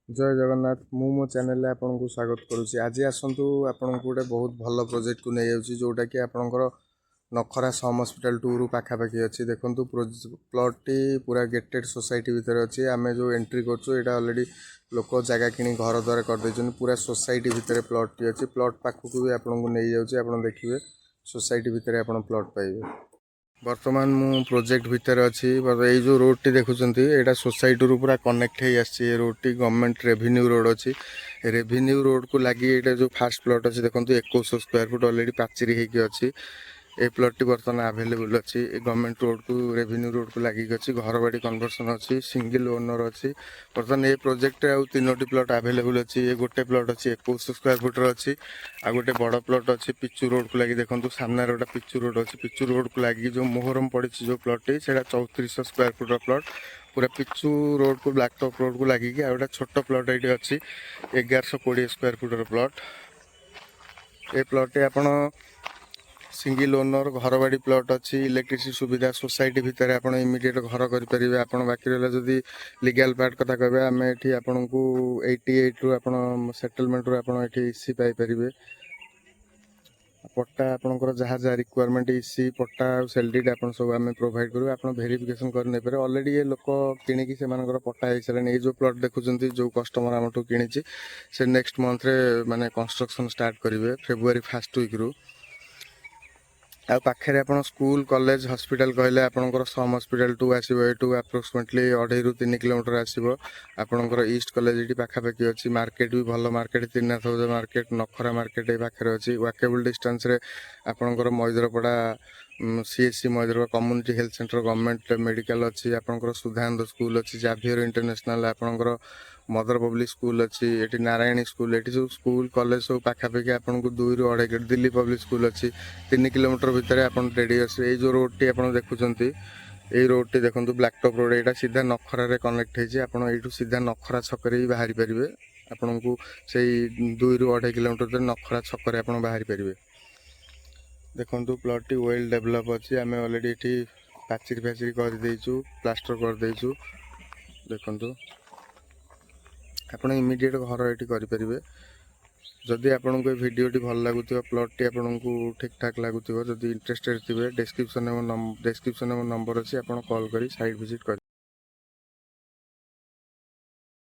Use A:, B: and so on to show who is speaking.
A: जय जगन्नाथ मु मो चैनल आपको स्वागत करुँची। आज आसतु आपन गोटे बहुत भल प्रोजेक्ट को नहीं जाऊँगी जोटा कि आपंकर नखरा सम हस्पिटाल 2 रु पाखापाखि अच्छी देखूँ प्लॉट टी पूरा गेटेड सोसाइटी भितर अच्छी आम जो एंट्री करा अलरेडी लोक जगह कि घर द्वारा करदे पूरा सोसाइटी भितर प्लॉट टी अच्छी प्लॉट पाखक भी आपको नहीं जाऊँगी आप देखिए सोसाइटी भितर आप प्लॉट पाइबे। बर्तमान मु प्रोजेक्ट भितर अच्छी ये जो रोड टी देखुं यहाँ सोसाइटी रू पूरा कनेक्ट हो आसी road T government revenue road अच्छी रेवेन्यू रोड को लगी ये जो फास्ट प्लॉट अच्छी देखो 2100 स्क्वायर फुट अलरेडी पाचेरी होगी अच्छी ए प्लॉट टी बर्तमान आवेलेबल अच्छी गवर्नमेंट रोड को रेवेन्यू रोड को लगी अच्छी घर बाड़ी कन्वर्सन अच्छी सिंगल ओनर अच्छी बर्तमान ये प्रोजेक्ट आउ 3टी प्लॉट आवेलेबल अच्छी ये गोटे प्लॉट अच्छी 2100 स्क्वायर फुटर अच्छी आ गोटे बड़ प्लॉट अच्छी पिचू रोड को लगी देखो सामने गोटे पिचू रोड अच्छी पिचू रोड को लगी जो मोहरम पड़ी जो प्लॉट टी से 3400 स्क्वायर फुटर प्लॉट पूरा पिचू रोड को ब्लैक टॉप रोड को लगी आ गोटे छोट प्लॉट ये अच्छी 1120 स्क्वायर फुटर प्लॉट ये प्लॉट आपण सिंगल ओनर घर बाड़ी प्लॉट अच्छी इलेक्ट्रिसिटी सुविधा सोसाइटी भितर आप इमिडिएट घर करेंगे आप बाकी रहा जदि लीगल पार्ट कथा कहे आम ये आपन को 88 रु आप सेटलमेंट रू आप इसी पाइपर पट्टा आपंकर जहाँ जहाँ रिक्वायरमेंट इसी पट्टा सेलडीड आप सब आम प्रोवाइड करूँ आप भेरिफिकेसन कर अलरेडी ये लोक किणिकी से पट्टा हो सारे ये जो प्लॉट देखुं जो कस्टमर आम कि से नेक्स्ट मंथ रे माने कंस्ट्रक्शन स्टार्ट करेंगे फेब्रुआरी 1st वीक रू आ पाखे आप स्कूल कॉलेज हॉस्पिटल कहले आपंकर सम हॉस्पिटल 2 आसो यू अप्रोक्सीमेटली 2.5 ରୁ 3 किलोमीटर आसो आपंकर ईस्ट कॉलेज ये पाखापाखि अच्छी मार्केट भी भल market Trinath market Nakhara market ये पाखे अच्छी वाकेबल डिस्टेंस रे आपंकर Maidarpada CSC Maidarpada community health centre government medical अच्छी आपंकर सुधानंद स्कूल अच्छी जाभियर इंटरनेशनल आपंकर मदर पब्लिक स्कूल अच्छी ये नारायणी स्कूल ये सब स्कूल कॉलेज सब पाखापाखि आपको 2 ରୁ 2.5 किलोमीटर दिल्ली पब्लिक स्कूल अच्छी 3 किलोमीटर भितर आप रेडियस ये जो रोड टी आप देखुं ये रोड टी देखो ब्लैक टॉप रोड यहाँ सीधा नखरा कनेक्ट होती सीधा नखरा छक बाहरी पारे आपन को से 2 ରୁ 2.5 किलोमीटर नखरा छक आप बाहरी पारे देखो प्लॉट टी वेल डेवलप अच्छी आम अलरेडी ये पाचेरी फाचेरी करदेचु प्लास्टर करदेचु देखो आप इमिडिएट घर ये करेंगे जदि आपन को भिडियोटी भल लगुव प्लॉट टी आपन को ठीक ठाक लगुव जदि इंटरेस्टेड थे डिस्क्रिप्शन में नंबर अच्छी आप कॉल कर साइट विजिट कर।